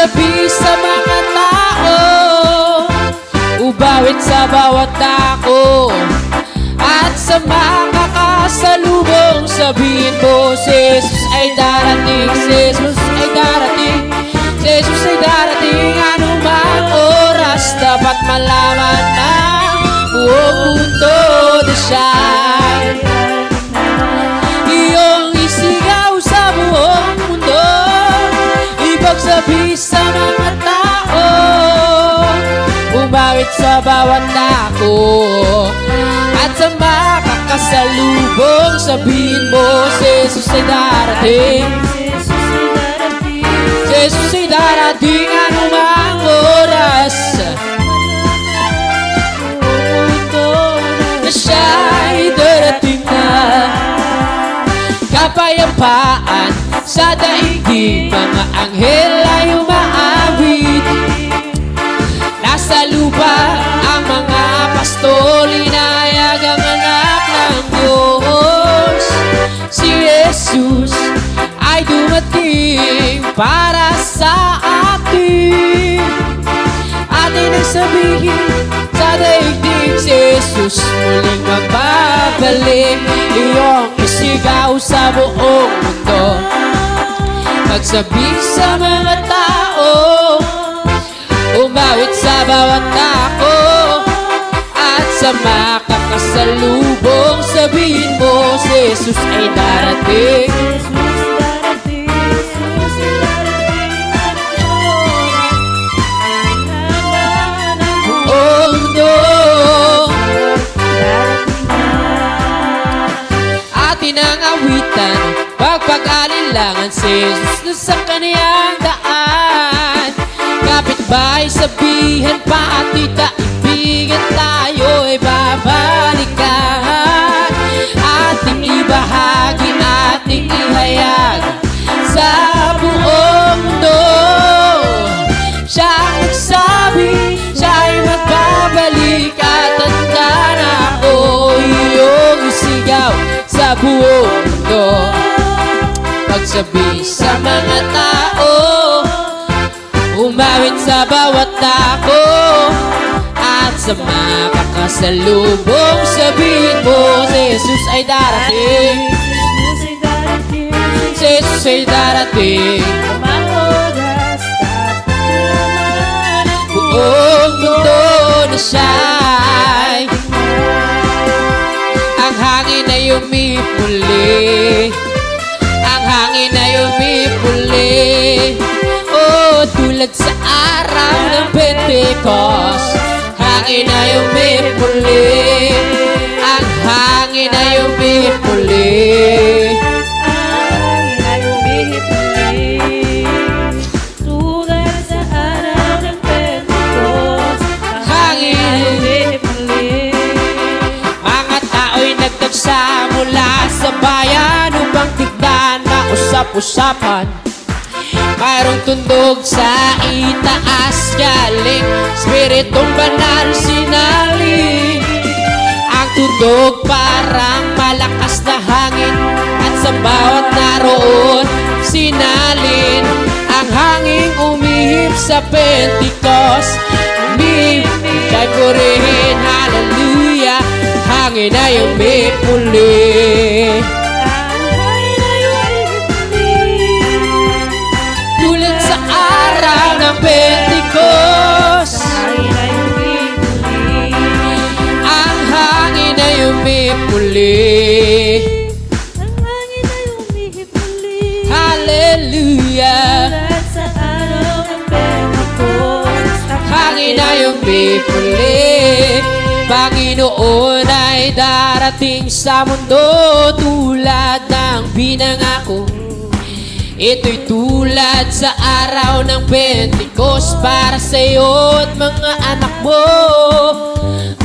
Magsabi sa mga tao, ubawit sa bawat dako, at sa mga kasalubong sabihin mo, si Jesus ay darating, si Jesus ay darating, si Jesus ay darating. Anumang oras dapat malaman na buong mundo na siya. Iyong isigaw sa buong mundo, ibagsabi sa mga tao, umawit sa bawat dako, at sa makakasalubong sabihin mo, si Jesus ay darating, si Jesus ay darating. Anumang oras na siya ay darating na. Kapayapaan sa daigdig, mga anghel ay umaawit. Nasa lupa ang mga pastol, inayag ang anak ng Diyos. Si Jesus ay dumating para sa atin. Atin ang sabihin sa daigdig, si Jesus muling magbabalik. Iyong isigaw sa buong mundo, magsabi sa mga tao, umawit sa bawat dako, at sa makakasalubong sabihin mo, si Jesus ay darating. Oh no, atin ang awitan, pagpag-alinlangan, si Jesus na sa kaniyang daan. Kapitbahay sabihin pa at itaibigan, tayo ay babalikan. Ating ibahagi, ating ihayag sa buong mundo. Siya ang nagsabi, siya ay magbabalik, at handa na ako iyong isigaw sa buong mundo. Magsabi sa mga tao, umawit sa bawat dako, at sa makakasalubong sabihin mo, si Jesus ay darating, si Jesus ay darating. Buong mundo na siya'y, ang hangin ay umipuli, ang hangin ay umipuli. Oh, tulad sa araw ng Pentecost, hangin ay umipuli, ang hangin ay umipuli. Tulad sa araw ng Pentecost, hangin ay umipuli. Mga tao'y nagtagsa mula sa bayan upang tignan, mausap-usapan. Mayroong tundog sa itaas, galing Spiritong Banal sinalin. Ang tundog parang malakas na hangin, at sa bawat naroon sinalin. Ang hangin umihip sa Pentecost, umihip, siya'y purihin, hallelujah. Hangin ay umipuli, ng Pentecost, ang hangin ay umipuli, ang hangin ay umipuli, hallelujah. Sa araw ng Pentecost, ang hangin ay umipuli. Panginoon ay darating sa mundo tulad ng pinangako. Ito'y tulad sa araw ng Pentecost para sa iyo at mga anak mo.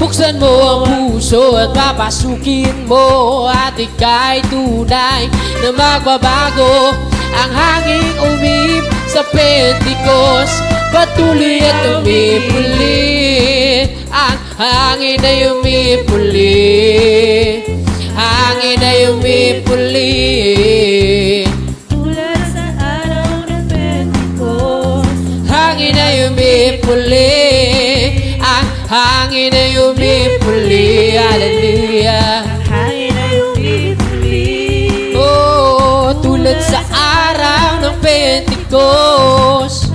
Buksan mo ang puso at papasukin mo, at ika'y tunay na magbabago. Ang hangin umihip sa Pentecost, patuloy at umipuli. Ang hangin ay umipuli, hangin ay umipuli. muli. Ang hangin ay umipuli. Hallelujah. Hangin ay umipuli. Oh, tulad sa araw ng Pentecost.